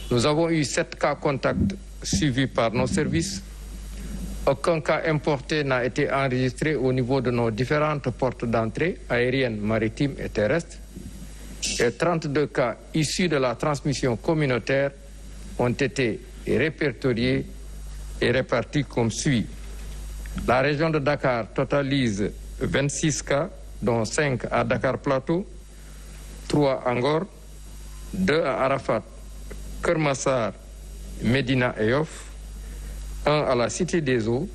Nous avons eu 7 cas contacts suivis par nos services. Aucun cas importé n'a été enregistré au niveau de nos différentes portes d'entrée aériennes, maritimes et terrestres. Et 32 cas issus de la transmission communautaire ont été répertoriés et répartis comme suit. La région de Dakar totalise 26 cas, dont 5 à Dakar Plateau, 3 à Ngor, 2 à Arafat, Keur Massar, Médina et Yoff, 1 à la Cité des Eaux,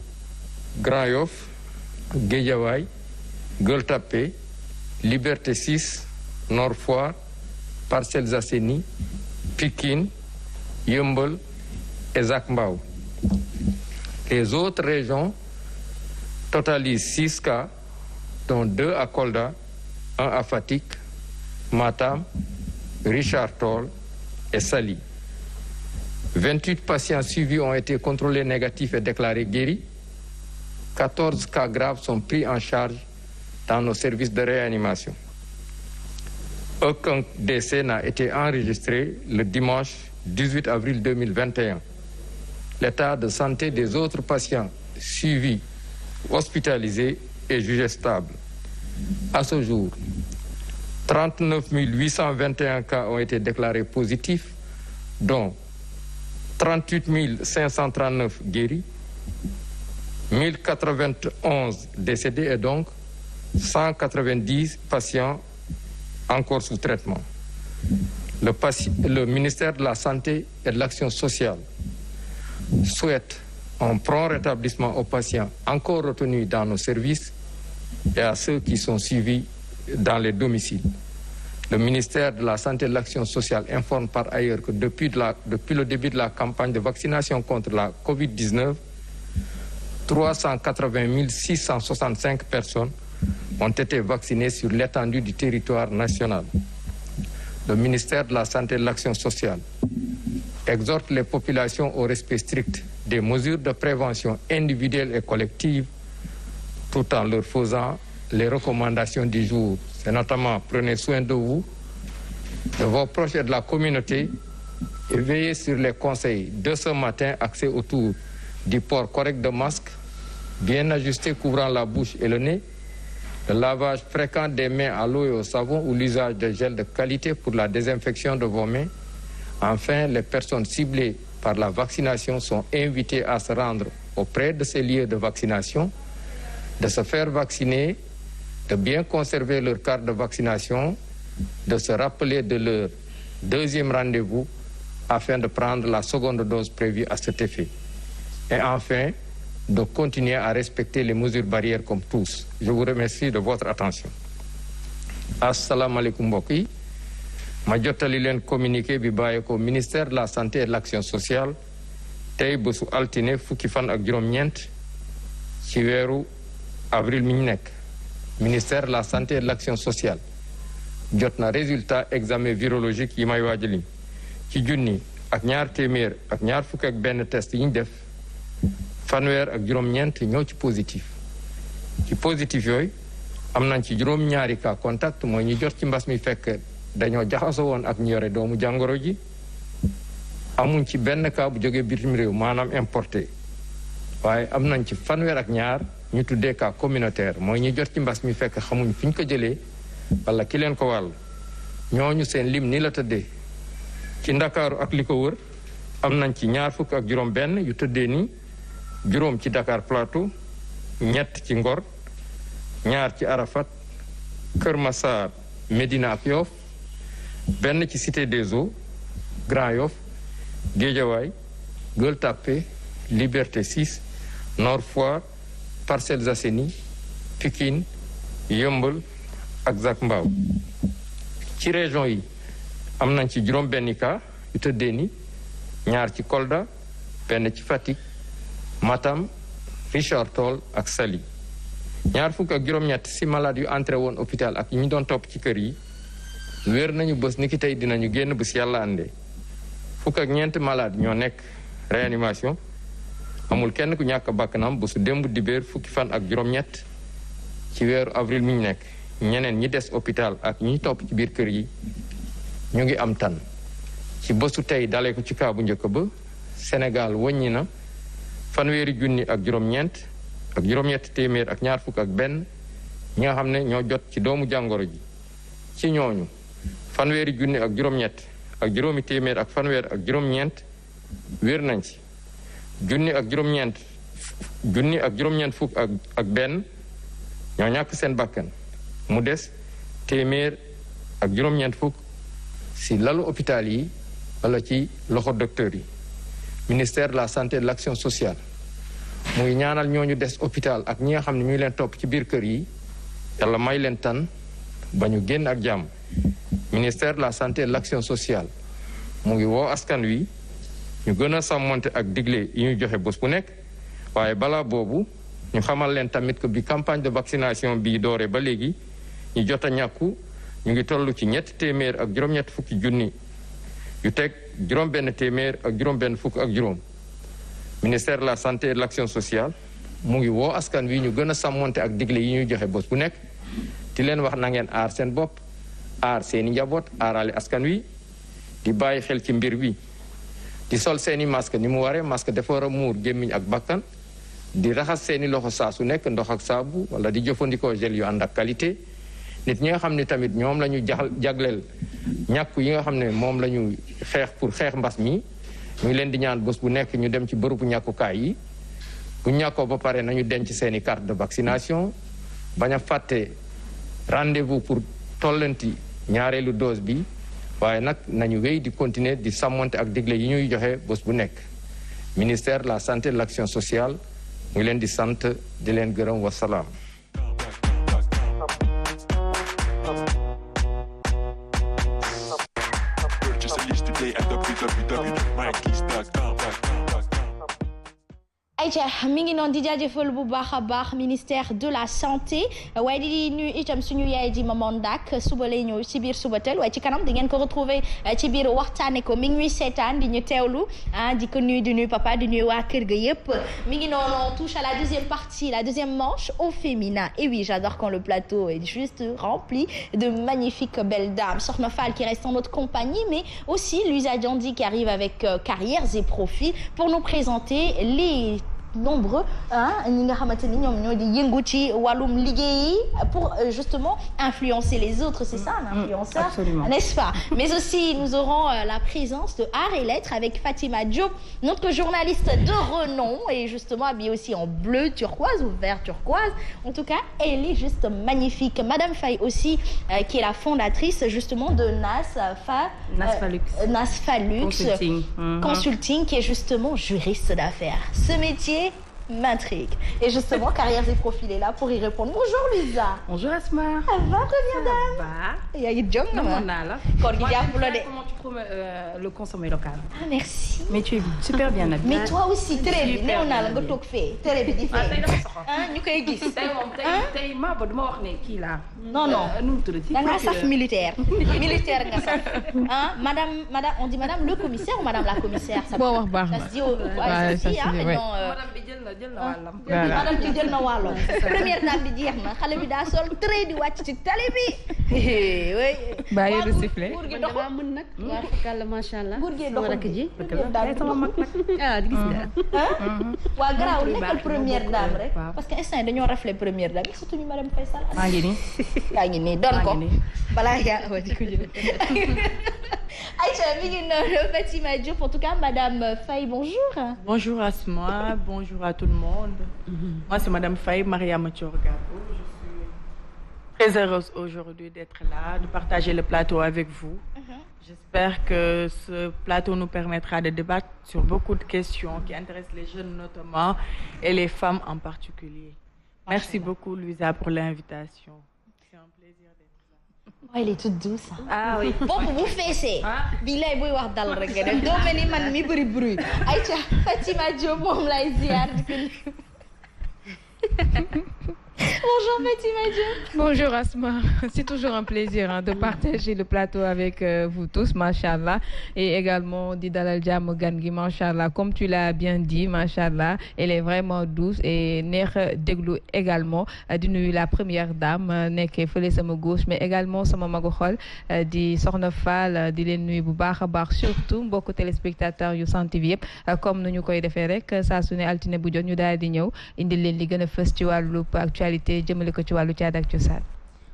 Grand Yoff, Guédiawaye, Gueule Tapée, Liberté 6, Nord Foire, Parcelles Assainies, Pikine, Yeumbeul et Zac Mbao. Les autres régions totalisent 6 cas, dont 2 à Kolda, 1 à Fatick, Matam, Richard Toll et Saly. 28 patients suivis ont été contrôlés négatifs et déclarés guéris. 14 cas graves sont pris en charge dans nos services de réanimation. Aucun décès n'a été enregistré le dimanche 18 avril 2021. L'état de santé des autres patients suivis, hospitalisés est jugé stable. À ce jour, 39 821 cas ont été déclarés positifs, dont 38 539 guéris, 1091 décédés et donc 190 patients encore sous traitement. Le ministère de la Santé et de l'Action sociale souhaite un prompt rétablissement aux patients encore retenus dans nos services et à ceux qui sont suivis dans les domiciles. Le ministère de la Santé et de l'Action sociale informe par ailleurs que depuis le début de la campagne de vaccination contre la COVID-19, 380 665 personnes ont été vaccinées sur l'étendue du territoire national. Le ministère de la Santé et de l'Action sociale exhorte les populations au respect strict des mesures de prévention individuelle et collective, tout en leur faisant les recommandations du jour. C'est notamment prenez soin de vous, de vos proches et de la communauté et veillez sur les conseils de ce matin axés autour du port correct de masque, bien ajusté couvrant la bouche et le nez, le lavage fréquent des mains à l'eau et au savon ou l'usage de gel de qualité pour la désinfection de vos mains. Enfin, les personnes ciblées par la vaccination sont invitées à se rendre auprès de ces lieux de vaccination, de se faire vacciner, de bien conserver leur carte de vaccination, de se rappeler de leur deuxième rendez-vous afin de prendre la seconde dose prévue à cet effet. Et enfin, de continuer à respecter les mesures barrières comme tous. Je vous remercie de votre attention. Assalamu alaikum mbokk yi ma jottali leen communiqué bi bàyyeekoo ministère de la santé et de l'action sociale tey bésu altine fukki fan ak juróom-ñeent ci weeru avril mi ñu nekk. Ministère de la santé et de l'action sociale jot na résultat examen virologique yi may waaj a lim ci junni ak ñaar téeméer ak ñaar fukk ak benn test yi ñu def. fanweer ak juróom-ñeent ñoo ci positif yooyu am nañ ci juróom-ñaari cas contact mooy ñi jot ci mbas mi fekk dañoo jaxasoo woon ak ñu yore doomu jàngoro ji. amuñ ci benn cas bu jógee bitim réew maanaam importé waaye am nañ ci fanweer ak ñaar ñu tuddee cas communautaire mooy ñi jot ci mbas mi fekk xamuñ fi ñu ko jëlee wala ki leen ko wàll. ñooñu seen lim ni la tëddee ci Ndakaaru ak li ko wër am nañ ci ñaar fukk ak juróom benn yu tëddee nii. juróom ci Dakar Plateau, ñett ci Ngor, ñaar ci Arafat, Keur Massar, Médina ak Yoff, benn ci Cité des Eaux, Grand Yoff, Guédiawaye, Gueule Tapée, Liberté 6, Nord Foire, Parcelles Assainies, Pikine, Yeumbeul ak Zac Mbao. ci région yi am nañ ci juróom benn cas yu tëddee ni ñaar ci Kolda, benn ci Fatick, Matam, Richard Toll ak Saly. ñaar fukk ak juróom-ñett si malade yu entré woon hôpital ak ñi doon topp ci kër yi wér nañu bés ni ki tey dinañu génn bés yàlla àndee. fukk ak ñeent malade ñoo nekk réanimation amul kenn ku ñàkk bakkanam bésu démb dibéer fukki fan ak juróom-ñett ci weeru avril mi ñu nekk. ñeneen ñi des hôpital ak ñi topp ci biir kër yi ñu ngi am tan. ci bésu tey dalee ko ci kaa bu njëkk ba Sénégal wàññi na fanweeri junni ak juróom-ñeent ak juróom-ñetti téeméer ak ñaar fukk ak benn ñi nga xam ne ñoo jot ci doomu jàngoro ji ci ñooñu fanweeri junni ak juróom-ñett ak juróomi téeméer ak fanweer ak juróom-ñeent wér nañ ci junni ak juróom-ñeent fukk ak benn ñoo ñàkk seen bakkan mu des téeméer ak juróom-ñeent fukk si lalu hôpital yi wala ci loxo docteur yi ministère de la santé et de l'action sociale mu ngi ñaanal ñooñu des hôpital ak ñi nga xam ne ñu ngi leen topp ci biir kër yi yàlla may leen tan ba ñu génn ak jàmm ministère de la santé et de l'action sociale mu ngi woo askan wi ñu gën a sàmmonte ak digle yi ñu joxe bés bu nekk waaye balaa boobu ñu xamal leen tamit que bi campagne de vaccination bi dooree ba léegi ñu jot a ñàkku ñu ngi toll ci ñetti téeméer ak juróom-ñett fukki junni yu teg juróom-benn téeméer ak juróom-benn fukk ak juróom ministère de la santé et de l'action sociale mu ngi woo askan wi ñu gën a sàmmonte ak digle yi ñuy joxe bés bu nekk di leen wax na ngeen aar seen bopp aar seeni njaboot aarale askan wi di bàyyi xel ci mbir bi di sol seeni masque ni mu waree masque dafa war a muur gémmiñ ak bakkan di raxas seeni loxo saa su nekk ndox ak saabu wala di jëfandikoo gel yu ànd ak qualité nit ñi nga xam ne tamit ñoom la ñu jagleel ñàkku yi nga xam ne moom la ñu xeex pour xeex mbas mi ñu ngi leen di ñaan bés bu nekk ñu dem ci bërëbu ñàkkukaay yi bu ñàkkoo ba pare nañu denc seeni carte de vaccination bañ a fàtte rendez-vous pour tollanti ñaareelu dose bi waaye nag nañu wéy di continuer di sàmmonte ak digle yi ñuy joxe bés bu nekk ministère de la santé et de l'action sociale mu ngi leen di sant di leen gërëm wasalaam. ayca mi ngi noonu di jaajëfal bu baax a baax ministère de la santé waaye di nuyu itam suñu yaay di Maman Ndak suba lay ñëw ci biir Subatel waaye ci kanam di ngeen ko retrouver ci biir waxtaane ko mi ngi ñuy seetaan di ñu teewlu di ko nuyu di nuyu papa di nuyu waa kër ga yëpp mi ngi noonu on touche à la deuxième partie la deuxième manche au féminin et oui j'adore quand le plateau est juste rempli de magnifiques belles dames Sokhna Fall qui reste en notre compagnie mais aussi Luisa Diandi qui arrive avec carrières et profils pour nous présenter les nombreux ñi nga xamante ni ñoom ñoo di yëngu ci wàllum liggéey pour justement influencer les autres c'est ça un influenceur n'est-ce pas mais aussi nous aurons la présence de Art et Lettres avec Fatima Diop notre journaliste de renom et justement habillée aussi en bleu turquoise ou vert turquoise en tout cas elle est juste magnifique Madame Faye aussi qui est la fondatrice justement de Nasfalux Consulting qui est justement juriste d'affaires ce métier m'intrigue et justement carrières et profils est là pour y répondre bonjour Lisa. Bonjour Asma. Ça va première dame. Ça va. yaa ngi jóg na ma. naa la. koor gi jàpp la de. Comment tu trouves le consommé local. Ah merci. Mais tu es super bien habillée. Mais toi aussi très bien néew naa la nga toog fee tere bi di fee. tey dafa soxla. ñu koy gis. tey moom tey maa ba duma wax ne kii laa. non nu mu tuddati. da ngaa saf militaire. militaire nga saf. madame on dit madame le commissaire ou madame la commissaire. boo wax baax na ça se dit waaye ça se dit madame bi jël na wàllam. madame bi jël na wàllam. première dame bi jeex na xale bi daa sol très di wàcc ci tali bi. oui. bàyyi du sifflet. nguur gi dama mën nag. waaw fakalla macha allah. nguur gi sama rakk ji. sama mag nag. ah gis nga. waa garaawul nekkal première dame rek. parce que instant dañoo raflé première dame yi surtout ñu madame Faye Sall. maa ngi nii. yaa ngi nii doon ko balaa ngaa awa di ko jël. Aïcha mi ngi noonu Fatima Diop en tout cas madame Faye bonjour. Bonjour Asma, bonjour à tout le monde. Moi c'est madame Faye Mariama Thiorgabo. Je suis très heureuse aujourd'hui d'être là, de partager le plateau avec vous. J'espère que ce plateau nous permettra de débattre sur beaucoup de questions qui intéressent les jeunes notamment et les femmes en particulier. Merci beaucoup Luisa pour l'invitation. C'est un plaisir d'être là. Oh, elle est toute douce. Ah oui. bopp bu feesee. billaay buy wax dal rek nga def doo mel ni man mi bëri bruit. Aïcha Fatima Diop moom lay ziar di ko Bonjour Fatima Diop. Bonjour Asma, c'est toujours un plaisir de partager le plateau avec vous tous, machallah, et également di dalal jàmm gan gi, machallah, comme tu l'as bien dit, machallah, elle est vraiment douce et neex déglu également. Di nuyu la première dame nekkee fële sama gauche, mais également sama magu xol di Soxna Fall, di leen nuyu bu baax a baax, surtout mbokku téléspectateurs yu Sen TV yëpp, comme nu ñu koy defee rek saa su ne altine bu jot ñu daal di ñëw indil leen li gën a fës ci wàllu actualité jëmale ko ci wàllu caada ak cosaan.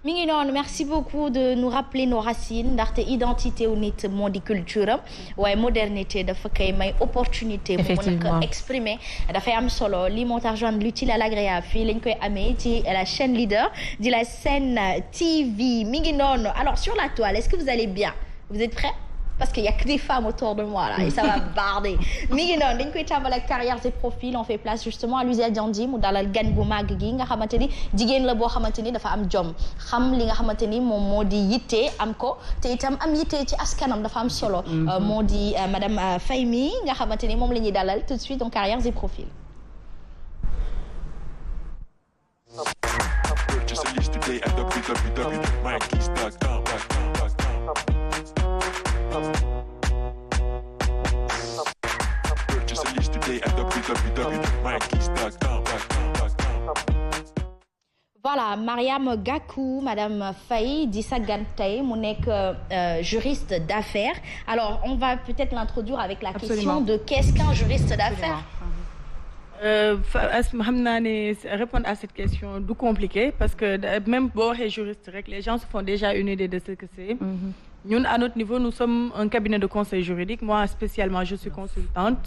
mi ngi noonu, merci beaucoup de nous rappeler nos racines ndaxte identité wu nit moo di culture am waaye modernité dafa koy may opportunité mu mën a ko exprimer dafay am solo lii moo tax joindre l'utile à l'agréable fii lañ koy amee ci la chaîne leader di la Sen TV. Mi ngi noonu, alors sur la toile, est-ce que vous allez bien? Vous êtes prêts? Parce qu'il y a que des femmes autour de moi là et ça va barder. Mi ngi noonu, dañ koy tàmbale carrières et profils. On fait place justement à Louisa Diandi mu dalal gan gu màgg gi nga xamante ni jigéen la boo xamante ni dafa am jom xam li nga xamante ni moom moo di yitte am ko te itam am yitte ci askanam dafa am solo. Moo di madame Faye mi nga xamante ni moom la ñuy dalal tout de suite dans carrières et profils. Voilà, Mariam Gakou, Madame Faye di sa gan tey mu nekk juriste d'affaires. Alors, on va peut-être l'introduire avec la question de qu'est-ce qu'un juriste d'affaires? xam naa ne répondre à cette question du compliqué parce que même boo waxee juriste rek les gens se font déjà une idée de ce que c'est. Ñun à notre niveau nous sommes un cabinet de conseil juridique. Moi spécialement je suis consultante.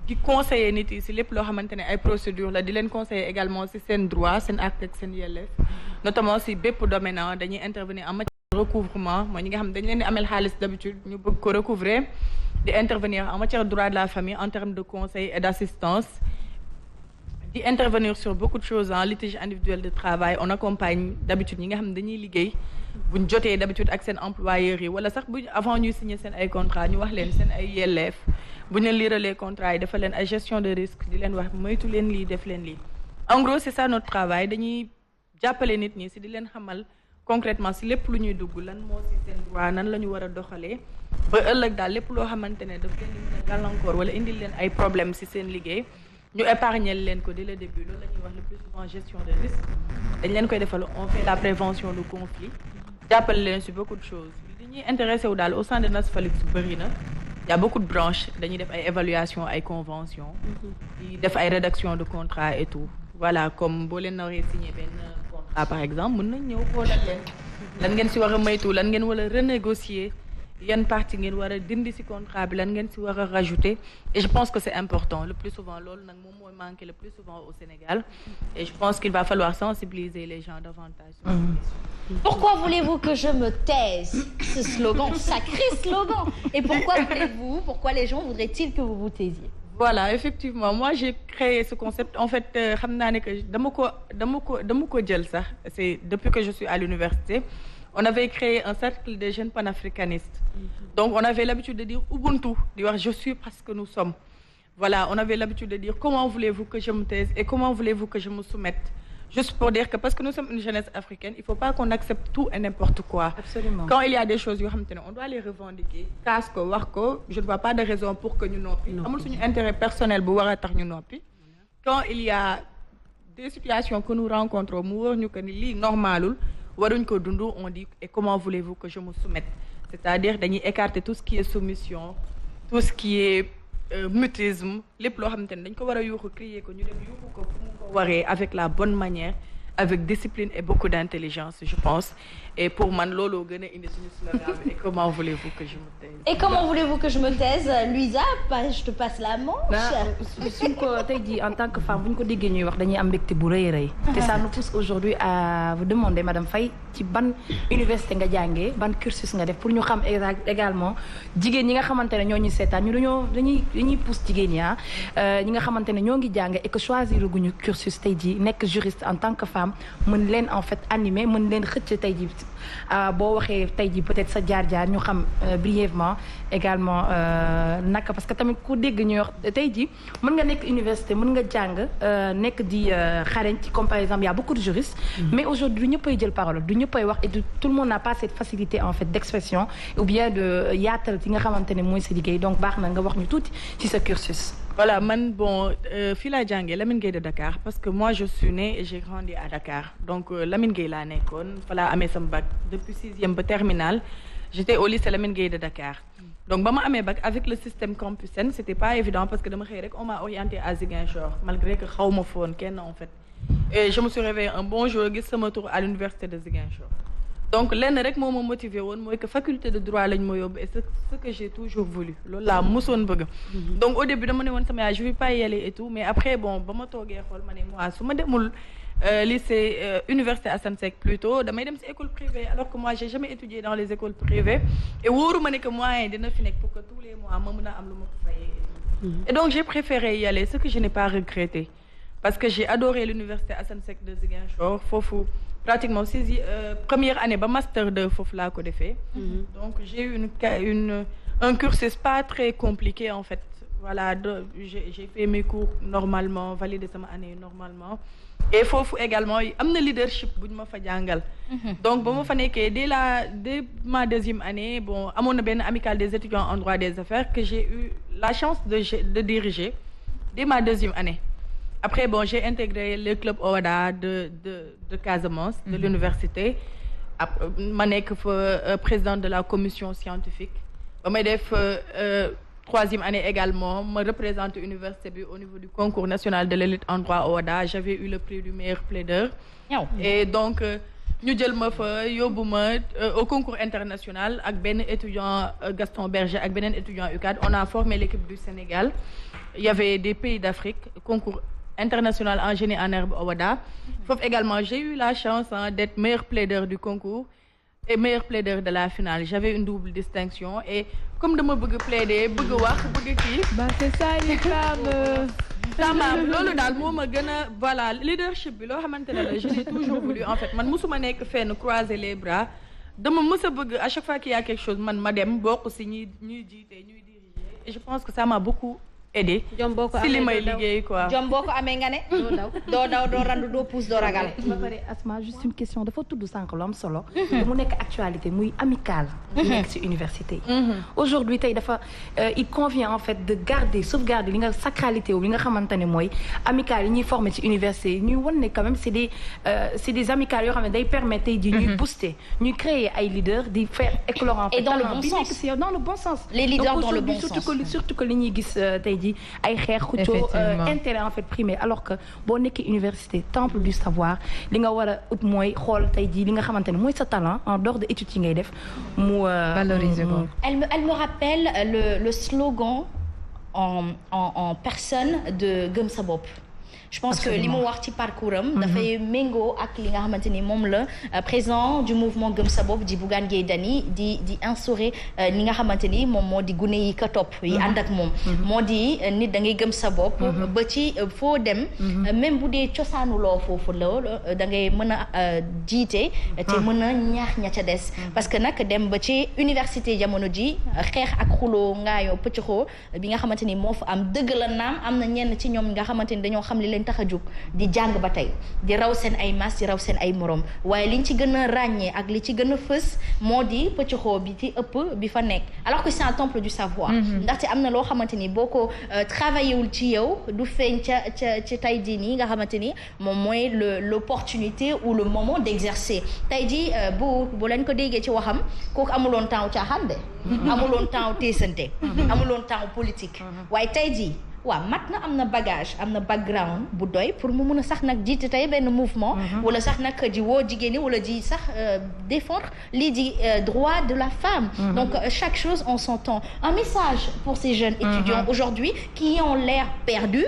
di conseiller nit yi si lépp loo xamante ne ay procédure la di leen conseiller également si seen droit seen acte ak seen yelleef notamment si bépp domaine dañuy intervenir en matière de recouvrement mooy ñi nga xam dañ leen di amel xaalis d'habitude ñu bëgg ko recouvrer di intervenir en matière de droit de la famille en termes de conseil et d'assistance di intervenir sur beaucoup de choses en litige individuel de travail. On accompagne d'habitude ñi nga xam ne dañuy liggéey buñ jotee d'habitude ak seen employeurs yi wala sax bu avant ñuy signer seen ay contrat ñu wax leen seen ay yelleef bu ñu leen liiralee contrat yi dafa leen ay gestion de risque di leen wax moytu leen lii def leen lii. En gros c'est ça notre travail, dañuy jàppale nit ñi si di leen xamal concrètement si lépp lu ñuy dugg lan moo si seen droit nan la ñu war a doxalee ba ëllëg daal lépp loo xamante ne daf leen di gàllankoor wala indil leen ay problème si seen liggéey ñu épargner leen ko dès le début. Loolu la ñuy wax le plus souvent gestion de risque. Dañ leen koy defal on fait la prévention du conflit jàppale leen si beaucoup de choses. Li ñuy intéressé wu daal au sein de Nasfalix bëri na. Il y a beaucoup de branches dañuy def ay évaluation ay convention di def ay rédaction de contrat et tout. Voilà, comme boo leen naree signé benn contrat par exemple mën nañ ñëw xoolal leen lan ngeen si war a moytu lan ngeen war a renégocier yan partie ngeen war a dindi si contrat bi lan ngeen si war a rajouter. Et je pense que c'est important le plus souvent loolu nag moom mooy manqué le plus souvent au Sénégal et je pense qu'il va falloir sensibiliser les gens davantage. Pourquoi voulez-vous que je me taise? Ce slogan, sacré slogan. Et pourquoi les gens voudraient-ils que vous vous taisiez? Voilà, effectivement, moi j'ai créé ce concept. En fait, xam naa ne que dama ko jël sax. C'est depuis que je suis à l'université. On avait créé un cercle de jeunes panafricanistes. Donc on avait l'habitude de dire Ubuntu, di wax je suis parce que nous sommes. Voilà, on avait l'habitude de dire comment voulez-vous que je me taise et comment voulez-vous que je me soumette. Juste pour dire que parce que nous sommes une jeunesse africaine, il faut pas qu'on accepte tout et n'importe quoi. Absolument. Quand il y a des choses yoo xamante ne on doit les revendiquer. Kaas ko wax ko, je ne vois pas de raison pour que ñu noppi. Amul suñu intérêt personnel bu war a tax ñu noppi. Quand il y a des situations que nous rencontrons mu wóor ñu que ni lii normalul waruñ ko dund, on dit et comment voulez-vous que je me soumette. C'est-à-dire dañuy écarter tout ce qui est soumission, tout ce qui est mutisme, lépp loo xamante ne dañ ko war a yuuxu crier ko ñu dem yuuxu ko fu mu ko waree avec la bonne manière, avec discipline et beaucoup d'intelligence, je pense. Et pour man looloo gën a indi suñu slogan bi. Et comment voulez-vous que je me taise? Et comment voulez-vous que je me taise? Louisa, je te passe la manche. suñ ko tey jii en tant que femme bu ñu ko déggee ñuy wax dañuy am mbégte bu rëy rëy. te ça nous pousse aujourd'hui à vous demander madame Faye ci ban université nga jàngee ban cursus nga def pour ñu xam également jigéen ñi nga xamante ne ñoo ñu seetaan ñu dañuy pousse jigéen ñi nga xamante ne ñoo ngi jàng et que choisir guñu cursus tey jii nekk juriste en tant que femme mën leen en fait animer mën leen xëcc tey jii boo waxee tey ji peut-être sa jaar-jaar ñu xam brièvement également naka parce que tamit ku dégg ñuy wax tey ji mën nga nekk université mën nga jàng nekk di xarañ ci comme par exemple y a beaucoup de juristes mais aujourd'hui du ñëppay jël parole du ñëppay wax et tout le monde n'a pas cette facilité en fait d'expression ou bien de yaatal ci nga xamante ne mooy sa liggéey donc baax na nga wax ñu tuuti ci sa cursus. Voilà, bon, fii laa jàngee Lamine Gueye de Dakar parce que moi je suis née et j'ai grandi à Dakar donc Lamine Gueye laa nekkoon fa laa amee sama bac depuis 6e ba terminale j'étais au lycée Lamine Gueye de Dakar donc ba ma amee bac avec le système Campus Sène c'était pas évident parce que dama xëy rek on m'a orienté à Ziguinchor malgré que xaw ma foon kenn en fait et je me suis réveillée un bon jour gis sama tour à l'université de Ziguinchor. Donc lenn rek moo ma motivé woon mooy que faculté de droit lañ ma yóbbu et c'est ce que j'ai toujours voulu loolu laa mosoon bëgg. Donc au début dama ne woon sama yaay je vais pas y aller et tout mais après bon ba ma toogee xool ma ne moi su ma demul lycée université Assane Seck plutôt damay dem ci école privée alors que moi j'ai jamais étudié dans les écoles privées et wóoru ma ne que moyen dina fi nekk pour que tous les mois ma mën a am lu ma ko fayee. Et donc j'ai préféré y aller ce que je n'ai pas regretté parce que j'ai adoré l'université Assane Seck de Ziguinchor foofu. Pratiquement première année ba master 2 foofu laa ko defee. Donc j'ai eu un cursus pas très compliqué en fait voilà j'ai fait mes cours normalement validé sama année normalement et foofu également am na leadership bu ñu ma fa jàngal. Donc ba ma fa nekkee dès ma 2e année bon amoon na benn amicale des étudiants en droit des affaires que j'ai eu la chance de diriger dès ma 2e année. Après bon j'ai intégré le club OHADA de Casamance de l'université ma nekk fa présidente de la commission scientifique ba may def 3e année également ma représente université bi au niveau du concours national de l'élite en droit OHADA j'avais eu le prix du meilleur plaideur et donc ñu jël ma fa yóbbu ma au concours international ak benn étudiant Gaston Berger ak beneen étudiant UCAD on a formé l'équipe du Sénégal il y avait des pays d'Afrique concours international en génie en herbe OHADA foofu également j'ai eu la chance d'être meilleur plaideur du concours et meilleur plaideur de la finale j'avais une double distinction et comme dama bëgg plaider bëgg wax bëgg kii c'est ça les femmes sama loolu daal moo ma gën a voilà leadership bi loo xamante ne la je l'ai toujours voulu en fait man musuma nekk fenn croiser les bras dama mës a bëgg à chaque fois qu'il y a quelque chose man ma dem bokk si ñuy jiite ñuy diriger et je pense que ça m'a beaucoup aidé si li may liggéey quoi. jom boo ko amee nga ne. doo daw doo randu doo pousse doo ragal. ba pare Asma juste une question dafa tudd sànq lu am solo. mu nekk actualité muy amicale. mu nekk ci université yi. aujourd'hui tey dafa il convient en fait de sauvegarder li nga sacralité wu li nga xamante ne mooy amicale yi ñuy former ci université yi ñuy wan ne quand même c'est des amicales yoo xam ne day permettre tey jii ñuy booster ñuy créer ay leaders di faire éclore en fait. et dans le bon sens dans le bon sens. les leaders dans le bon sens surtout que li ñuy gis tey ay xeex xuccoo intérêt en fait primé alors que boo nekkee université temple du savoir li nga war a ut mooy xool tey jii li nga xamante ne mooy sa talent en dehors de études yi ngay def mu valoriser ko. Elle me rappelle le slogan en personne de Gëm sa bopp. Je pense que li mu wax ci parcours am dafay méngoo ak li nga xamante ni moom la président du mouvement Gëm sa bopp di Bougane Gueye Dany di instaurer ni nga xamante ni moom moo di gune yi ka topp yi ànd ak moom moo di nit da ngay gëm sa bopp ba ci foo dem même bu dee cosaanuloo foofu loolu da ngay mën a jiite te mën a ñaax ña ca des parce que nag dem ba ci université jamono ji xeex ak xuloo ngaayoo pëccxoo bi nga xamante ni moo fa am dëgg la naam am na ñenn ci ñoom nga xamante ni dañoo xam li leen tax a jóg di jàng ba tey di raw seen ay mas di raw seen ay morom waaye liñ ci gën a ràññee ak li ci gën a fës moo di pëccxoo bi ci ëpp bi fa nekk alors que c'est un temple du savoir ndaxte am na loo xamante ni boo ko travaillé wul ci yow du feeñ ci tey jii nii nga xamante ni moom mooy l'opportunité ou le moment d'exercer tey jii bu leen ko déggee ci waxam kooku amuloon temps caaxaan de amuloon temps teesante amuloon temps politique waaye tey jii waaw mat na am na bagage am na background bu doy pour mu mun a sax nag jiite tey benn mouvement wala sax nag di woo jigéen ñi wala di sax défendre lii di droit de la femme donc chaque chose en son temps un message pour ces jeunes étudiants aujourd'hui qui ont l'air perdus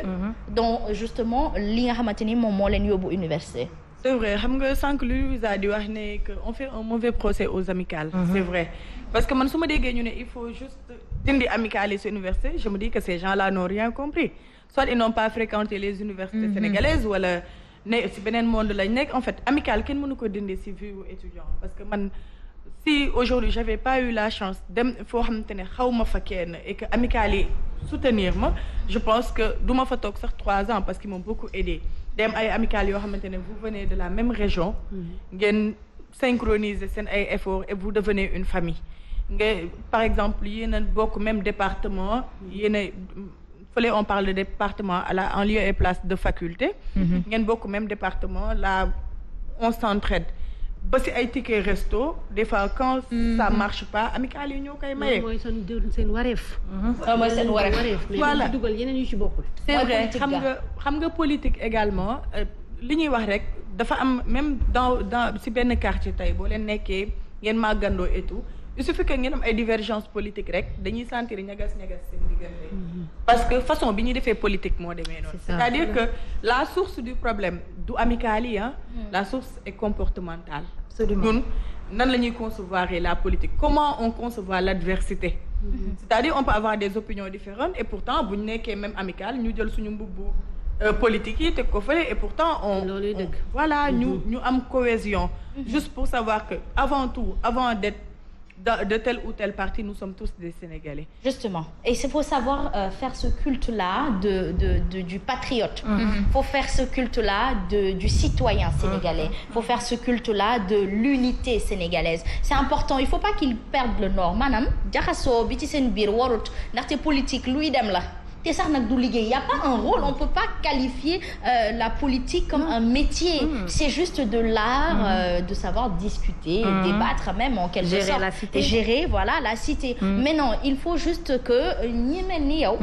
dont justement li nga xamante ni moom moo leen yóbbu université. C'est vrai xam nga sànq Louisa di wax ne que on fait un mauvais procès aux amicales c'est vrai parce que man su ma déggee ñu ne il faut juste dindi amicales yi ci université je me dis que ces gens-là n'ont rien compris soit ils n'ont pas fréquenté les universités sénégalaises wala ne si beneen monde lañ nekk en fait amical kenn mënu ko dindi si vie étudiant parce que man si aujourd'hui j'avais pas eu la chance dem foo xamante ne xaw ma fa kenn et que amical yi soutenir ma je pense que du ma fa toog sax 3 ans parce qu'ils m'ont beaucoup aidé dem ay amical yoo xamante ne vous venez de la même région ngeen synchroniser seen ay efforts et vous devenez une famille nga par exemple yéen a bokk même département yéen a fële on parle de département en lieu et place de faculté ngeen bokk même département là on s'entraide ba si ay ticket resto des fois quand ça marche pas amical yi ñoo koy maye. mooy seen wareef. mooy seen wareef. voilà mais dugal yeneen yu ci bokkul. c'est vrai xam nga politique également li ñuy wax rek dafa am même dans si benn quartier tey boo leen nekkee ngeen màggandoo et tout il suffit que ngeen am ay divergence politique rek dañuy sentir ñagas seen diggante. parce que façon bi ñuy defee politique moo demee noonu. c'est-à-dire que la source du problème du amical yi la source est comportementale. ñun nan la ñuy concevoir la politique comment on concevoir l'adversité. c'est-à-dire on peut avoir des opinions différentes et pourtant bu ñu nekkee même amical ñu jël suñu mbubbu politique yi teg ko fële et pourtant voilà ñu am cohésion. juste pour savoir que avant tout avant d'être de tel ou tel parti, nous sommes tous des Sénégalais. Justement. Et il faut savoir faire ce culte-là du patriote. Il faut faire ce culte-là du citoyen sénégalais. Il faut faire ce culte-là de l'unité sénégalaise. C'est important. Il ne faut pas qu'ils perdent le nord. Manam, jaxaso bi ci sen bir warut ndaxte politique luy dem la. te sax nag du liggéey il y a pas un rôle on peut pas qualifier la politique comme un métier c'est juste de l'art de savoir discuter débattre même en quelque sorte la cité gérer voilà la cité mais non il faut juste que ñi mel ni yow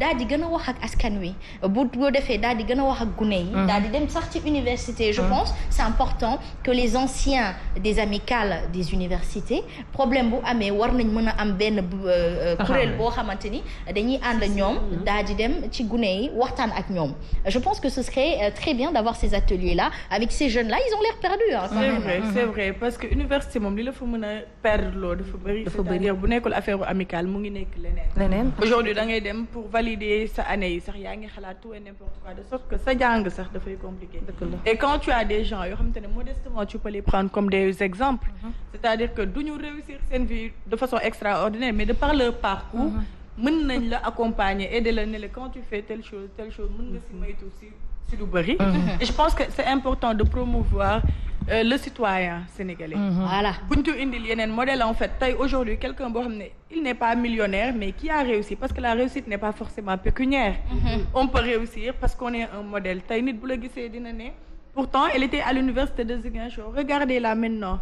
daal di gën a wax ak askan wi bu defee daal di gën a wax ak gune yi daal di dem sax ci université je pense c'est important que les anciens des amicales des universités problème bu amee war nañ mën a am benn kuréel boo xamante ni dañuy ànd ñoom daal di dem ci gune yi waxtaan ak ñoom je pense que ce serait très bien d'avoir ces ateliers là avec ces jeunes là ils ont l'air perdus c'est vrai parce que université moom li la fa mën a perdre loo dafa bëri c'est-à-dire bu nekkul affaire amicale mu ngi nekk leneen aujourd'hui da ngay dem pour valider sa année yi sax yaa ngi xalaat tout et n'importe quoi de sorte que sa jàng sax dafay compliqué et quand tu as des gens yoo xamante ne modestement tu peux les prendre comme des exemples c'est-à-dire que duñu réussir seen vie de façon extraordinaire mais de par leur parcours mën nañ la accompagner aider la ne la quand tu fais telle chose mën nga si maytu si lu bëri et je pense que c'est important de promouvoir le citoyen sénégalais voilà buñ tu indil yeneen modèle en fait tey aujourd'hui quelqu'un boo xam ne il n'est pas millionnaire mais qui a réussi parce que la réussite n'est pas forcément pécuniaire on peut réussir parce qu'on est un modèle tey nit bu la gisee dina ne pourtant elle était à l'université de Ziguinchor regardez-la maintenant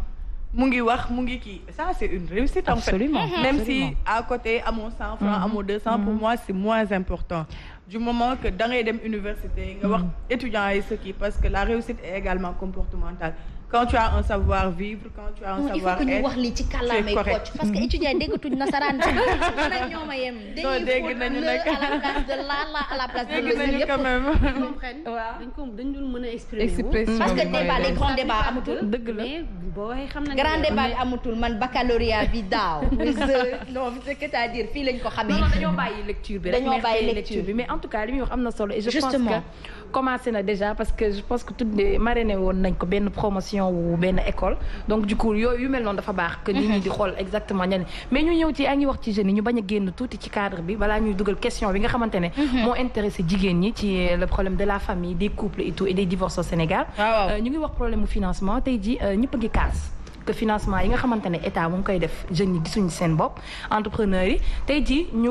mu ngi wax mu ngi kii ça c'est une réussite en fait même si à côté amoo 100 francs amoo 200 pour moi c'est moins important du moment que da ngay dem université nga wax étudiants yi ce qui parce que la réussite est également comportementale quand tu as un savoir-vivre quand tu as un savoir-être il faut que ñu wax li ci kàllaamay Kocc parce que étudiants yi déggatuñ nasaraan ci man ak ñoom a yem dégg nañu nag à la place de la à la place de dégg nañu quand même dañ dul mën a exprimer parce que débat les grands débats amatul dëgg la mais boo waxee xam nañ grand débat bi amatul man baccalauréat bi daaw non c'est-à-dire fii lañ ko xamee dañoo bàyyi lecture bi dañoo bàyyi lecture bi mais en tout cas li muy wax am na solo et je pense justement que commencé na déjà parce que je pense que tudde marraine woon nañ ko benn promotion wu benn école donc du coup yooyu yu mel noonu dafa baax que nit ñi di xool exactement ñan mais ñu ñëw ci a ngi wax ci jeunes yi ñu bañ a génn tuuti ci cadre bi balaa ñuy dugal question bi nga xamante ne moo intéressé jigéen ñi ci le problème de la famille des couples et tout et des divorces au Sénégal ñu ngi wax problème mu financement tey ji ñëpp a ngi kaas que financement yi nga xamante ne état mu ngi koy def jeunes yi gisuñu seen bopp entrepreneurs yi tey jii ñu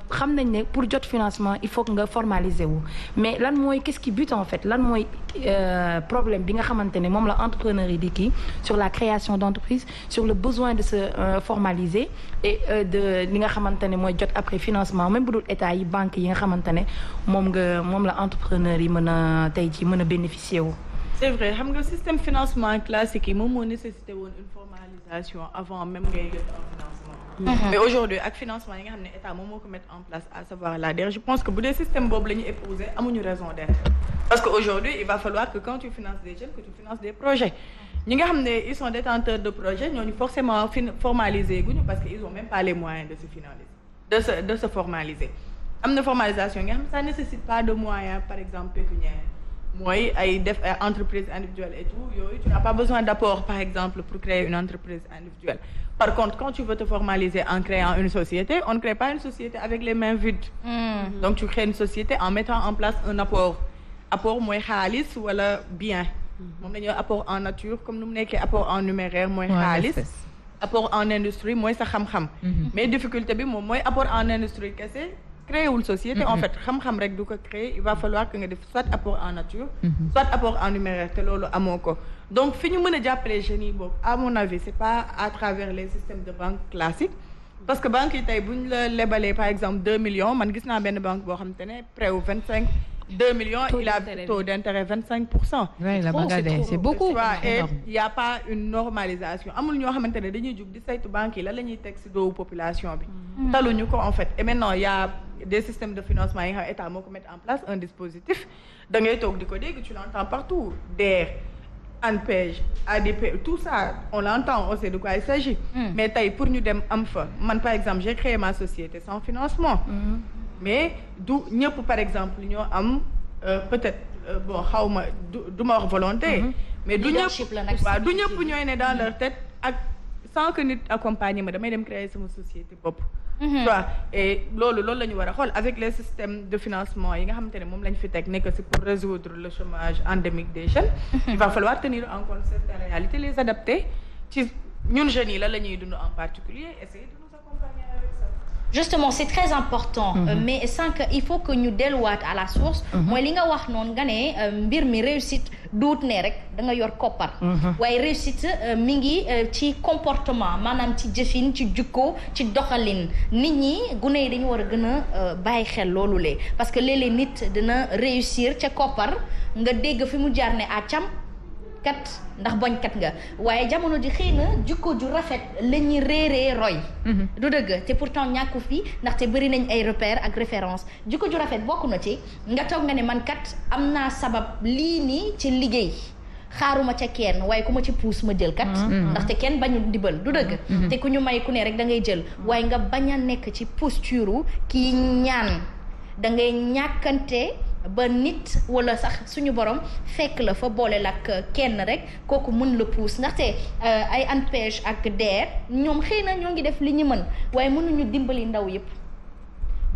xam nañ ne pour jot financement il faut que nga formaliser wu mais lan mooy qu'est-ce qui bute en fait lan mooy problème bi nga xamante ne moom la entrepreneurs yi di kii sur la création d'entreprise sur le besoin de se formaliser et de li nga xamante ne mooy jot après financement même bu dul état yi banques yi nga xamante ne moom la entrepreneurs yi mën a tey jii mën a bénéficier wu. c'est vrai xam nga système financement classique yi moom moo nécessité woon une formalisation avant même ngay jot un financement mais aujourd'hui ak financement yi nga xam ne état moom moo ko mettre en place à savoir la DER je pense que bu dee système boobu la ñu épouser amuñu raison d'être parce que aujourd'hui il va falloir que quand tu finances des jeunes que tu finances des projets ñi nga xam ne ils sont détenteurs de projets ñooñu forcément formaliser guñu parce que ils ont même pas les moyens de se finaliser de se formaliser am na formalisation yi nga xam ne ça nécessite pas de moyens par exemple pécuniaires mooy ay def ay entreprise individuelle et tout yooyu tu n'as pas besoin d'apport par exemple pour créer une entreprise individuelle. Par contre quand tu veux te formaliser en créant une société on ne crée pas une société avec les mains vides. Donc tu crées une société en mettant en place un apport mooy xaalis wala bien. moom la ñuy apport en nature comme nu mu nekkee apport en numéraire mooy xaalis. apport en industrie mooy sa xam-xam. mais difficulté bi moom mooy apport en industrie kese créé wul société. en fait xam-xam rek du ko créer il va falloir que nga def soit apport en nature. soit apport en numéraire te loolu amoo ko. donc fi ñu mën a jàppale jeunes yi boobu à mon avis c'est pas à travers les systèmes de banque classiques. parce que banque yi tey bu ñu la lebalee par exemple 2 millions man gis naa benn banque boo xamante ne prêt wu 2 millions il a taux d'intérêt 25%. oui la bagadelle c'est beaucoup. et il y a pas une normalisation amul ñoo xamante ne dañuy jug di saytu banques yi lan la ñuy teg ci doowu population bi. taluñu ko en fait et maintenant il y a des systèmes de financement yi nga xam état moo ko mettre en place un dispositif da ngay toog di ko dégg tu l'entends partout DER ANPEJ ADP tout ça on l'entend on sait de quoi il s'agit. mais tey pour ñu dem am fa man par exemple j'ai créé ma société sans financement. mais du ñëpp par exemple ñoo am peut-être bon xaw ma du ma wax volonté. mais du ñëpp waaw du ñëpp ñooy ne dans leur tête ak sans que nit accompagner ma damay dem créer sama société bopp. et loolu la ñu war a xool avec les systèmes de financement yi nga xamante ne moom lañ fi teg nekk c'est pour résoudre le chômage endémique des jeunes. il va falloir tenir en compte certaines réalités les adapter ci ñun jeunes yi la ñuy dund en particulier essayer de nous accompagner avec ça. justement c'est très important. mais sans que il faut que ñu delluwaat à la source. mooy li nga wax noonu nga ne mbir mi réussite duut ne rek da nga yor koppar. waaye réussite mi ngi ci comportement maanaam ci jëfin ci jukko ci doxalin nit ñi gune yi dañu war a gën a bàyyi xel loolu lee parce que léeg-léeg nit dina réussir ca koppar nga dégg fi mu jaar ne àccam kat ndax boñkat nga waaye jamono ji xëy na jikko ju rafet la ñuy réeree roy. du dëgg te pourtant ñàkku fi ndaxte bëri nañ ay repères ak référence jikko ju rafet bokk na ci nga toog nga ne man kat am naa sabab lii nii ci liggéey xaaruma ca kenn waaye ku ma ci puus ma jël kat. ndaxte kenn bañu ndimbal du dëgg. te ku ñu may ku ne rek da ngay jël waaye nga bañ a nekk ci posture kii ñaan da ngay ñàkkante. ba nit wala sax suñu borom fekk la fa boole ak kenn rek kooku mën la puus ndaxte ay ANPEJ ak DER ñoom xëy na ñoo ngi def li ñu mën waaye mënuñu dimbali ndaw yëpp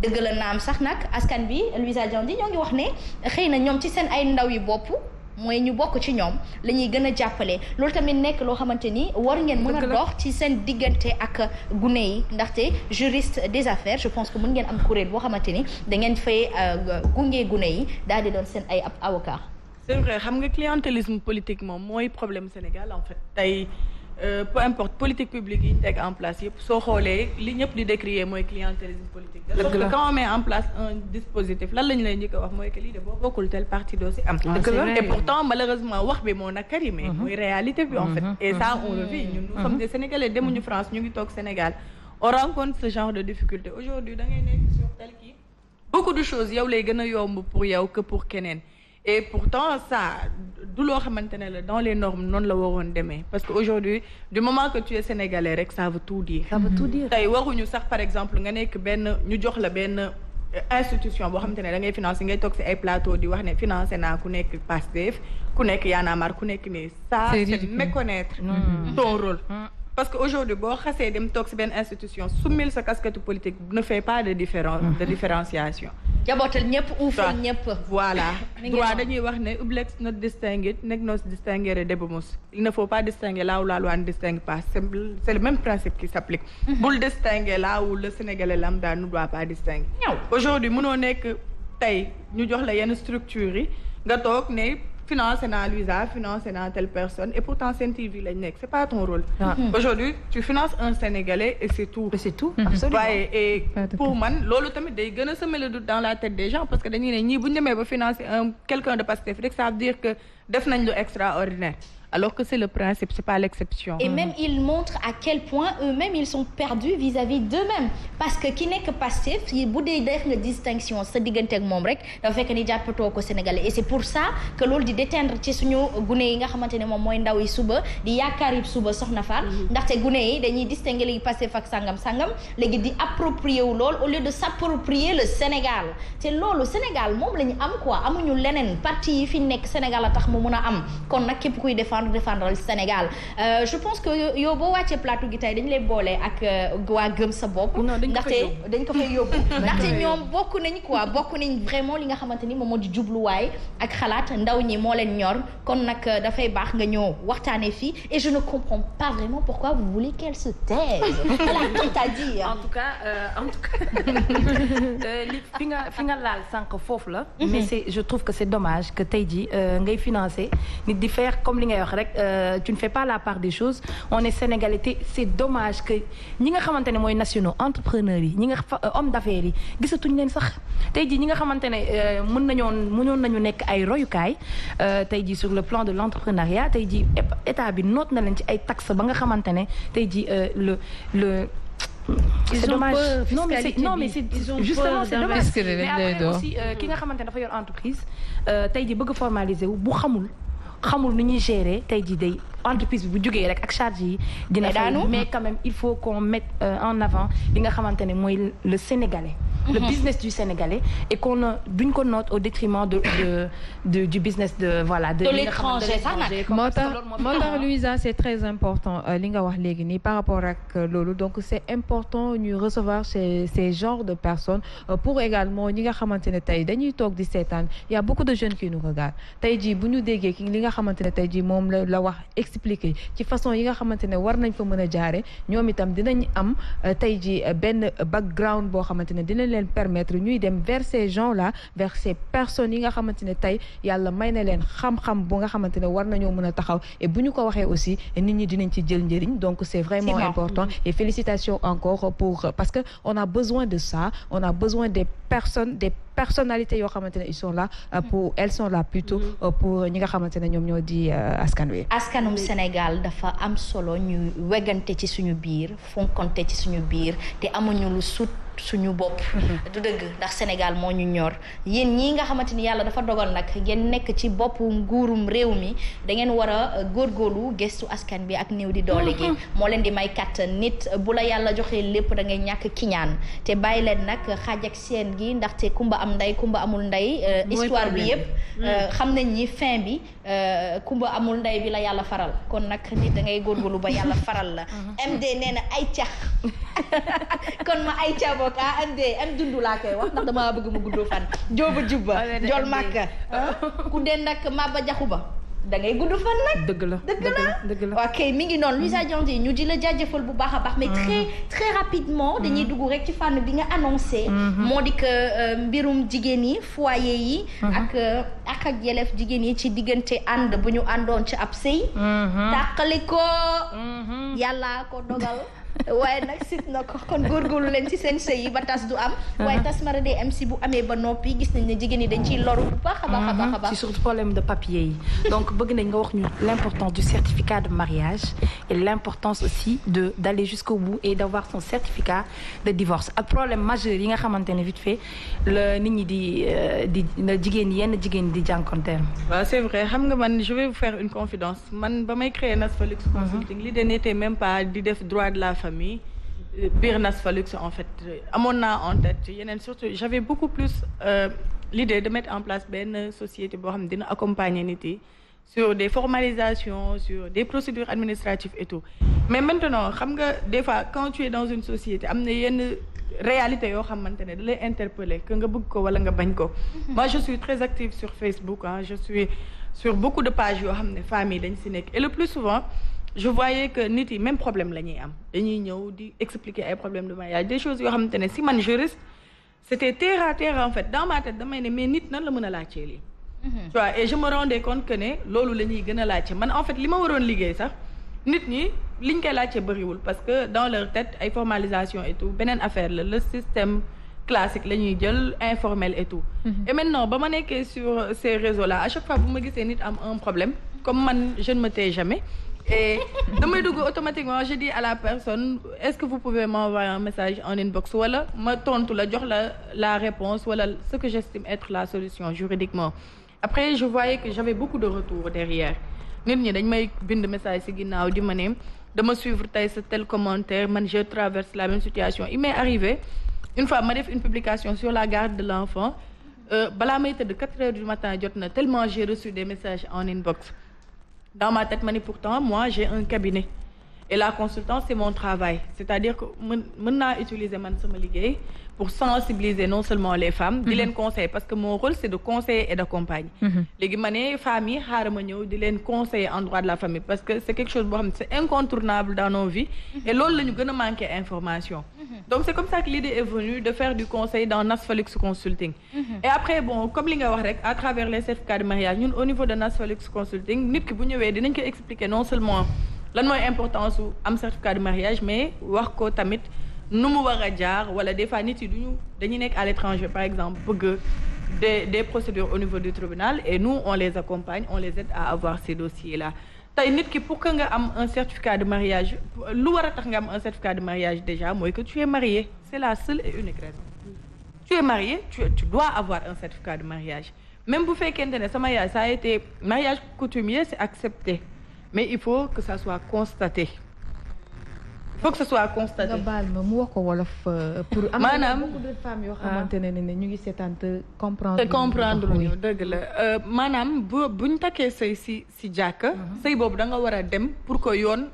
dëgg la naam sax nag askan bi Louisa Diandi ñoo ngi wax ne xëy na ñoom ci seen ay ndaw yi bopp mooy ñu bokk ci ñoom la ñuy gën a jàppale loolu tamit nekk loo xamante ni war ngeen mën a dox ci seen diggante ak gune yi ndaxte juriste des affaires je pense que mën ngeen am kuréel boo xamante ni da ngeen fay gunge gune yi daal di doon seen ay ab avocat. c'est vrai xam nga clientélisme politique moom mooy problème Sénégal en fait tey peu importe politique publique yi ñu teg en place yëpp soo xoolee li ñëpp di décrier mooy clientélisme politique. sauf que quand on met en place un dispositif lan lañu lay njëkk a wax mooy que lii de boo bokkul tel parti doo si am. et pourtant malheureusement wax bi moo nakari mais mooy réalité bi en fait. et ça on le vit ñun nous sommes des Sénégalais demuñu France ñu ngi toog Sénégal on rencontre ce genre de difficulté aujourd'hui da ngay nekk sur tel kii beaucoup de choses yow lay gën a yomb pour yow que pour keneen. et pourtant ça du loo xamante ne la dans les normes noonu la waroon demee parce que aujourd'hui du moment que tu es sénégalais rek ça veut tout dire. ça veut tout dire tey waruñu sax par exemple nga nekk benn ñu jox la benn institution boo xamante ne da ngay financer ngay toog ci ay plateau di wax ne financé naa ku nekk Pastef ku nekk Y'en a marre ku nekk nii. ça c'est méconnaître ton rôle. parce que aujourd'hui boo xasee dem toog ci benn institution summil sa casquette politique ne fait pas de différenciation. jabootal ñëpp uufal ñëpp. voilà droit dañuy wax ne ublex not distinguer nec nos distinguere debemus il ne faut pas distinguer là où la loi ne distingue pas c'est le même principe qui s'applique. bul distinguer là où le Sénégalais lambda ne doit pas distinguer. aujourd'hui mënoo nekk tey ñu jox la yenn structures yi nga toog ne. financé naa Luisa financé naa telle personne et pourtant Sen TV lañ nekk c'est pas ton rôle. aujourd'hui tu finances un Sénégalais et c'est tout. absolument waaye et pour man loolu tamit day gën a semer le doute dans la tête des gens parce que dañuy ne ñii bu ñu demee ba financer quelqu'un de Pastef rek ça veut dire que def nañ lu extraordinaire alors que c'est le principe, c'est pas l'exception. Et même ils montrent à quel point eux-mêmes ils sont perdus vis-à-vis d'eux-mêmes parce que ki nekk Pastef yi bu dee def nga distinction sa diggante ak moom rek dafa fekk ni jàppatoo ko Sénégalais et c'est pour ça que loolu di déteindre ci suñu gune yi nga xamante ne moom mooy ndaw yi suba di yaakaar yi suba soxna Fall ndaxte gune yi dañuy distinguer léegi Pastef ak sangam léegi di approprier wu lool au lieu de s'approprier le Sénégal te loolu Sénégal moom la ñu am quoi amuñu leneen parti yi fi nekk Sénégal a tax mu mun a am kon nag képp kuy défendre le Sénégal je pense que yow boo wàccee plateau gi tey dañu lay boole ak waa gëm sa bopp ndaxte dañ ko fay yóbbu ndaxte ñoom bokk nañ vraiment li nga xamante ni moom moo di jubluwaay ak xalaat ndaw ñi moo leen ñor kon nag dafay baax nga ñëw waxtaanee fii et je ne comprends pas vraiment pourquoi vous voulez qu'elle se taise elle a tout à dire en tout cas li fi nga laal sànq foofu la mais je trouve que c'est dommage que tey jii ngay financer nit di faire comme li ngay wax rek tu ne fais pas la part des choses on est sénégalais te c'est dommage que ñi nga xamante ne mooy nationaux entrepreneurs yi ñi nga hommes d'affaires yi gisatuñ leen sax tey jii ñi nga xamante ne mënoon nañu nekk ay royukaay tey jii sur le plan de l'entrepreneuriat tey jii état bi noot na leen ci ay taxes ba nga xamante ne tey jii c'est dommage non mais c'est justement c'est dommage mais après aussi ki nga xamante ne dafa yor entreprise tey jii bëgg formaliser wu bu xamul nu ñuy gérer tey jii day entreprise bi bu jógee rek ak charge yi dina fay mais quand même il faut qu'on mette en avant li nga xamante ne mooy le sénégalais le business du sénégalais et qu'on duñ ko note au détriment du business de l'étranger moo tax Louisa c'est très important li nga wax léegi nii par rapport ak loolu donc c'est important ñu recevoir ces genres de personnes pour également ñi nga xamante ne tey dañuy toog di seetaan il y a beaucoup de jeunes qui nous regardent tey jii bu ñu déggee li nga xamante ne tey jii moom la wax expliquer ci façon yi nga xamante ne war nañ fa mën a jaare ñoom itam dinañ am tey jii benn background boo xamante ne dinañ leen permettre ñuy dem vers ces gens-là vers ces personnes yi nga xamante ne tey yàlla may na leen xam-xam bu nga xamante ne war nañoo mën a taxaw et bu ñu ko waxee aussi nit ñi dinañ ci jël njëriñ donc c'est vraiment important et félicitations encore parce que on a besoin de ça on a besoin des personnalités yoo xamante ne elles sont là plutôt pour ñi nga xamante ne ñoom ñoo di askanum Sénégal dafa am solo ñu weggante ci suñu biir fonkante ci suñu biir te amuñu lu sut suñu bopp du dëgg ndax Sénégal moo ñu ñor yéen ñii nga xamante ni yàlla dafa dogal nag ngeen nekk ci boppu nguurum réew mi da ngeen war a góorgóorlu gëstu askan bi ak néew di doole gi moo leen di may kàttan nit bu la yàlla joxee lépp da ngay ñàkk kiñaan te bàyyi leen nag xaaj ak seen gi ndaxte kumba am ndey kumba amul ndey histoire bi yépp xam nañ ni fin bi kumba amul ndey bi la yàlla faral kon nag nit da ngay góorgóorlu ba yàlla faral la MD nee na ay cax kon ma ay cax boog am dundu laa koy wax ndax dama bëgg mu guddoo fan jooba jubba jol màkka ku den nag Maba Jaxu Ba da ngay gudd fan nag dëgg la ok mi ngi noonu Louisa Diandé ñu di la jaajëfal bu baax a baax mais très rapidement dañuy dugg rek ci fànn bi nga annoncé moo di que mbirum jigéen yi foyer yi ak yelleef jigéen yi ci diggante ànd bu ñu àndoon ci ab sëy tàqali ko yàlla ko dogal waaye nag sit na ko kon góorgóorlu leen ci seen sëy yi ba tas du am waaye tas mara dee am si bu amee ba noppi gis nañ ne jigéen ñi dañ ciy loru bu baax a baax ci surtout problème de papier yi donc bëgg nañ nga wax ñu l'importance du certificat de mariage et l'importance aussi d'aller jusqu'au bout et d'avoir son certificat de divorce ak problème majeur yi nga xamante ne vite fait la nit ñi di yenn jigéen di jànkonteel. waaw c'est vrai xam nga man je vais vous faire une confidence man ba may créer Nasfalux Consulting l'idée n'était même pas di def droit de la famille biir Nasfalux en fait amoon naa en tête yeneen surtout j'avais beaucoup plus l'idée de mettre en place benn société boo xam ne dina accompagner nit yi sur des formalisations sur des procédures administratives et tout mais maintenant xam nga des fois quand tu es dans une société am na yenn réalité yoo xamante ne da lay interpeller que nga bëgg ko wala nga bañ ko moi je suis très active sur Facebook je suis sur beaucoup de pages yoo xam ne famille dañ si nekk et le plus souvent je voyais que nit yi même problème la ñuy am dañuy ñëw di expliquer ay problèmes de mariage des choses yoo xamante ne si man juriste c'était terre à terre en fait dans ma tête damay ne mais nit nan la mën a laajtee lii tu vois et je me rendais compte que ne loolu la ñuy gën a laajte man en fait li ma waroon liggéey sax nit ñi liñ koy laajte bëriwul parce que dans leur tête ay formalisation et tout beneen affaire la le système classique la ñuy jël informel et tout et maintenant ba ma nekkee sur ces réseaux là à chaque fois bu ma gisee nit am un problème comme man je ne me tais jamais et damay dugg automatiquement je dis à la personne est-ce que vous pouvez m'envoyer un message en inbox wala ma tontu la jox la réponse wala ce que j'estime être la solution juridiquement. Après je voyais que j'avais beaucoup de retours derrière nit ñi dañ may bind message ci ginnaaw di ma ne dama suivre tey sa tel commentaire man je traverse la même situation. Il m'est arrivé une fois ma def une publication sur la garde de l'enfant balaa may tëdd 4 heures du matin jot na tellement j'ai reçu des messages en inbox. Dans ma tête ma ni pourtant moi j'ai un cabinet et la consultance c'est mon travail, c'est-à-dire que mën naa utiliser man sama liggéey pour sensibiliser non seulement les femmes di leen conseiller parce que mon rôle c'est de conseiller et d'accompagner. Léegi ma ne femmes yi xaaral ma ñëw di leen conseiller en droit de la famille parce que c'est quelque chose boo xam ne c'est incontournable dans nos vies et loolu la ñu gën a manquer information. Donc c'est comme ça que l'idée est venue de faire du conseil dans Nasfalux Consulting. Et après bon comme li nga wax rek à travers les certificats de mariage ñun au niveau de Nasfalux Consulting nit ki bu ñëwee dinañ ko expliquer non seulement lan mooy importance su am certificat de mariage mais wax ko tamit nu mu war a jaar wala des fois nit yi dañuy nekk à l'étranger par exemple bëgg des procédures au niveau du tribunal et nous on les accompagne on les aide à avoir ces dossiers là. Tey nit ki pour que nga am un certificat de mariage lu war a tax nga am un certificat de mariage déjà mooy que tu es marié c'est la seule et unique raison. Tu es marié tu dois avoir un certificat de mariage même bu fekkente ne sa mariage ça a été mariage coutumier c'est accepté mais il faut que ça soit constaté. Il faut que ce soit constaté. nga baal ma mu wax ko wolof pour. maanaam beaucoup de femmes yoo xamante ne ñu ngi seetaan te comprendre. te comprendre luñu dëgg la maanaam buñ takkee sëy si jàkka. sëy boobu da nga war a dem pour que yoon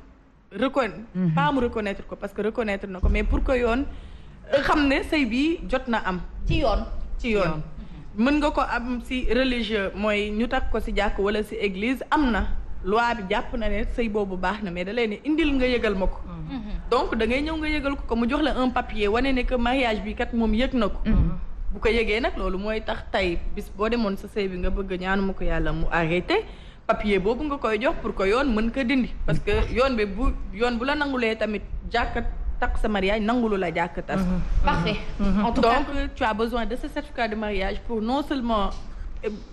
pas mu reconnaître ko parce que reconnaître na ko mais pour que yoon xam ne sëy bi jot na am. ci yoon. mën nga ko am si religieux mooy ñu takk ko si jàkk wala si église am na. loi bi jàpp na ne sëy boobu baax na mais da leen indil nga yëgal ma ko. donc da ngay ñëw nga yëgal ko mu jox la un papier wane ne que mariage bi kat moom yëg na ko. bu ko yëgee nag loolu mooy tax tey bis boo demoon sa sëy bi nga bëgg ñaanu ma ko yàlla mu arrêté papier boobu nga koy jox pour que yoon mën ko dindi. parce que yoon bu la nangulee tamit jàkka takk sa mariage nangulu la jàkka tas. Parfait. En tout cas donc tu as besoin de ce certificat de mariage pour non seulement.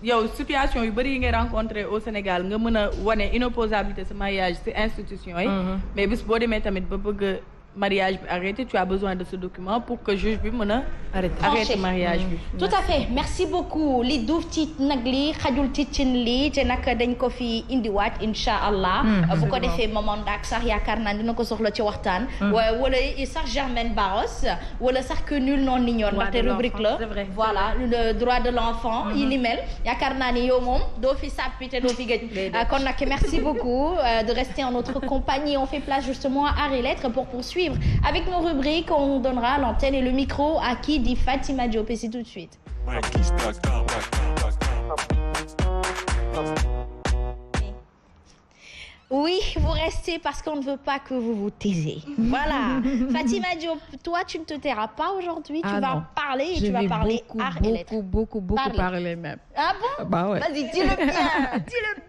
yow situation yu bëri yi ngay rencontrer au Sénégal nga mën a wane inopposabilité sa mariage ci institution yi mais bis boo demee tamit ba bëgg mariage bi arrêté tu as besoin de ce document pour que juge bi mën a arrêter mariage bi. tout à fait merci beaucoup li duuf ci nag li xajul ci cin li te nag dañ ko fi indiwaat incha allah. bu ko defee maman Dak sax yaakaar naa dina ko soxla ci waxtaan. wala sax Germaine Barros wala sax que nul n'en ignore. ndaxte rubrique la voilà le droit de l'enfant yi ni mel yaakaar naa ni yow moom doo fi sàppi te doo fi gëj. kon nag merci beaucoup de rester en notre compagnie on fait place justement à Art et Lettres pour poursuivre. Avec nos rubriques, on donnera l'antenne et le micro à qui dit Fatima Diop et c'est tout de suite. Oui, vous restez parce qu'on ne veut pas que vous vous taisiez. Voilà. Fatima Diop, toi, tu ne te tairas pas aujourd'hui. Tu vas parler et tu vas parler art et lettres. Beaucoup parler même. Ah bon? Bah ouais. Vas-y, dis-le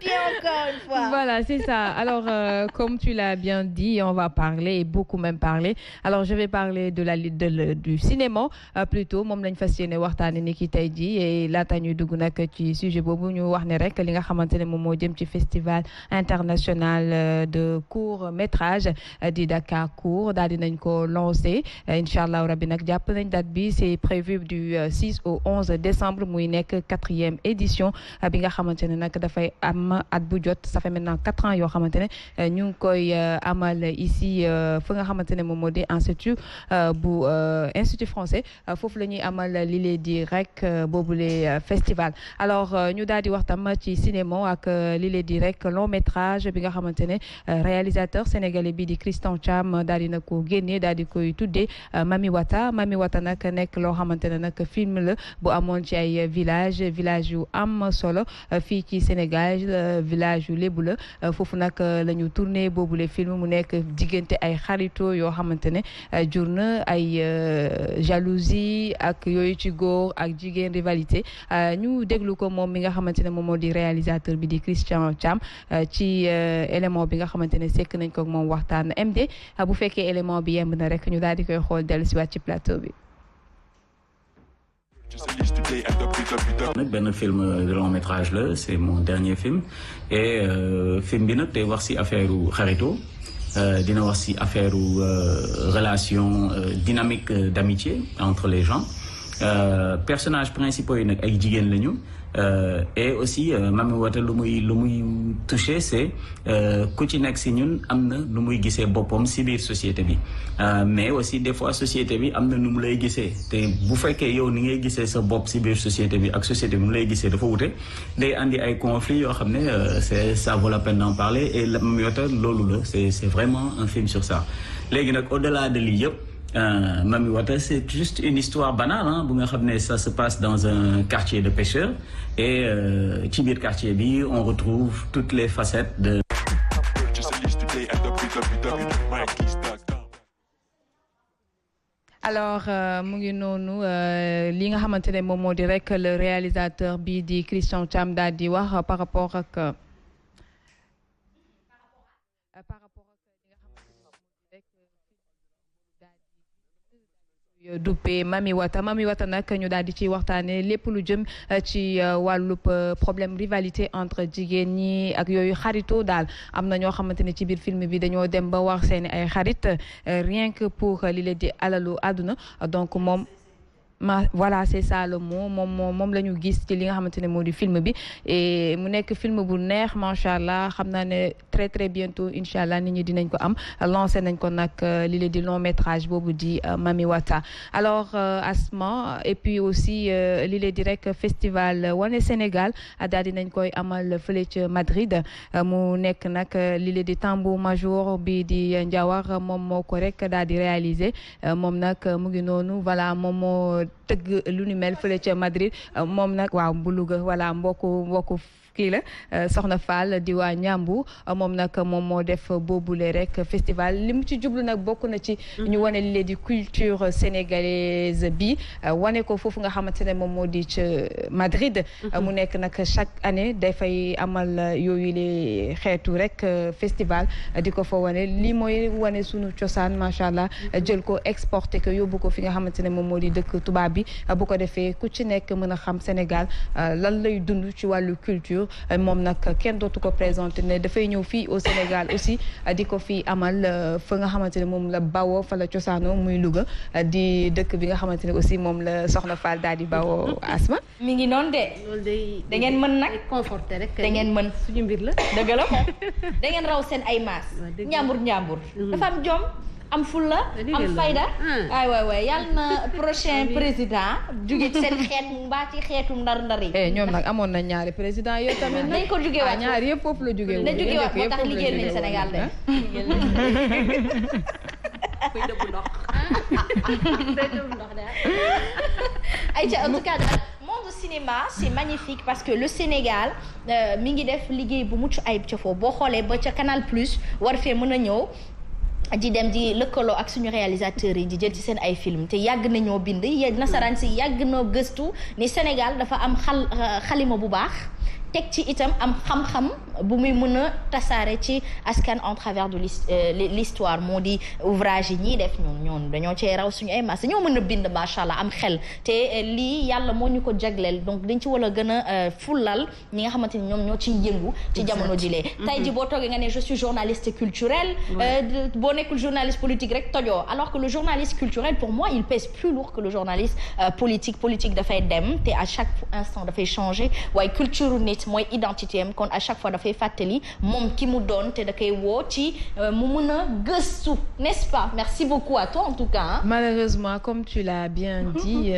bien encore une fois. Voilà, c'est ça. Alors, comme tu l'as bien dit, on va parler et beaucoup même parler. Alors, je vais parler du cinéma plutôt. Moom lañ fas yéene waxtaane ni ki tey ji et laata ñuy dugg nag ci sujet boobu ñu wax ne rek li nga xamante ne moom moo jëm ci festival international de court métrage di Dakar Court daal dinañ ko lancé incha allah rabbi nag jàpp nañ date bi c'est prévu du 6 au 11 décembre muy nekk 4e édition bi nga xamante ne nag dafay am at bu jot ça fait maintenant 4 ans yoo xamante ne ñu ngi koy amal ici fa nga xamante ne moom moo di institut français foofu la ñuy amal li lee di rek boobule festival alors ñu daal di wax tam ci cinéma ak li lee di rek long métrage bi nga xamante ne réalisateur sénégalais bi di Christian Thiam daal di na ko génnee daal di koy tuddee Mami Wata nag nekk loo xamante ne nag film la bu amoon ci ay village yu am solo fii ci Sénégal village yu lébu la foofu nag la ñu tourné boobule film mu nekk diggante ay xarito yoo xamante ne jur na ay jalousie ak yooyu ci góor ak jigéen rivalité ñu déglu ko moom mi nga xamante ne moom moo di réalisateur bi di Christian Thiam ci élément bi nga xamante ne sekk nañ ko moom waxtaan MD bu fekkee élément bi yemb na rek ñu daal di koy xool dellu si waat ci plateau bi. nag benn film de long métrage la c'est mon dernier film et film bi nag day wax ci affaire xarito dina wax ci affaire relation dynamique d'amitié entre les gens personnages principaux yi nag ay jigéen lañu et aussi Mamy Wata lu muy touché c'est ku ci nekk ci ñun am na lu muy gisee boppam ci biir société bi mais aussi des fois société bi am na nu mu lay gisee te bu fekkee yow ni ngay gisee sa bopp ci biir société bi ak société bi mu lay gisee dafa wute day andi ay conflits yoo xam ne ça vaut la peine d'en parler et Mamy Wata loolu la c'est vraiment un film sur ça léegi nag au-delà de lii yëpp Mamy Wata c'est juste une histoire banale bu nga xam ne ça se passe dans un quartier de pêcheurs et ci biir quartier bi on retrouve toutes les facettes de alors mu ngi noonu li nga xamante ne moom moo di rek le réalisateur bi di Christian Thiam daal di wax par rapport ak duppe Mamy Wata nag ñu daal di ci waxtaane lépp lu jëm ci wàllub problème rivalité entre jigéen ñi ak yooyu xaritoo daal am na ñoo xamante ne ci biir film bi dañoo dem ba wax seeni ay xarit rien que pour li leen di alalu àdduna donc moom voilà c'est ça le mot moom la ñu gis ci li nga xamante ne moo di film bi et mu nekk film bu neex macha allah xam naa ne très très bientôt incha allah nit ñi dinañ ko am lancé nañ ko nag li la di long métrage boobu di Mamy Wata alors Asma et puis aussi li la di rek festival Wane Sénégal daal dinañ koy amal fële ca Madrid mu nekk nag li la di tambour major bi di Ndiawar moom moo ko rek daal di réaliser moom nag mu ngi noonu voilà moom moo tëgg lu ni mel fële ca Madrid moom nag waaw bu Louga voilà mbokku kii la Soxna Fall di waa Ñambu moom nag moom moo def boobule rek festival li mu ci jublu nag bokk na ci ñu wane li di culture sénégalaise bi wane ko foofu nga xamante ne moom moo di ca Madrid mu nekk nag chaque année dafay amal yooyu le xeetu rek festival di ko fa wane lii mooy wane sunu cosaan macha allah jël ko exporté ko yóbbu ko fi nga xamante ne moom moo di dëkk tubaab bi bu ko defee ku ci nekk mën a xam Sénégal lan lay dund ci wàllu culture moom nag kenn dootu ko présenté ne dafay ñëw fii au Sénégal aussi di ko fii amal fa nga xamante ne moom la bawoo fa la cosaanoo muy Louga di dëkk bi nga xamante ne aussi moom la Soxna Fall daal di bawoo Asma. mi ngi noonu de. loolu day da ngeen mën nag conforté rek. da ngeen mën suñu mbir la. dëgg la da ngeen raw seen ay maas. njàmbur. dafa am jom. am fulla am fayda waay yàlla na prochain président jóge ci seen xeet mbaa ci xeetu ndar yi ñoom nag amoon na ñaari président yow tamit nañ ko jóge waat ñaari yëpp foofu la jóge woon na jóge waat moo tax liggéey nañ Sénégal de kuy dëbb ndox ayca en tout cas monde cinéma c'est magnifique parce que le Sénégal mi ngi def liggéey bu mucc ayib ca foofu boo xoolee ba ca Canal Plus war fee mën a ñëw di dem di lëkkaloo ak suñu réalisateurs yi di jël ci seen ay film te yàgg nañoo bind nasaraan si yàgg noo gëstu ni Sénégal dafa am xalima bu baax teg ci itam am xam-xam bu muy mën a tasaare ci askan en travers de l'histoire moo di ouvrage yi ñiy def ñoon dañoo cee raw suñu ay maas dañoo mën a bind macha allah am xel te lii yàlla moo ñu ko jagleel donc dañ ci war a gën a fullal ñi nga xamante ni ñoom ñoo ciy yëngu ci jamono jilee tey ji boo toogee nga ne je suis journaliste culturel boo nekkul journaliste politique rek tojoo alors que le journaliste culturel pour moi il pèse plus lourd que le journaliste politique dafay dem te à chaque instant dafay changer waaye culture nit mooy identité am kon à chaque fois dafay fàttali moom ki mu doon te da koy woo ci mu mën a gëstu n'est-ce pas merci beaucoup à toi en tout cas malheureusement comme tu l'as bien dit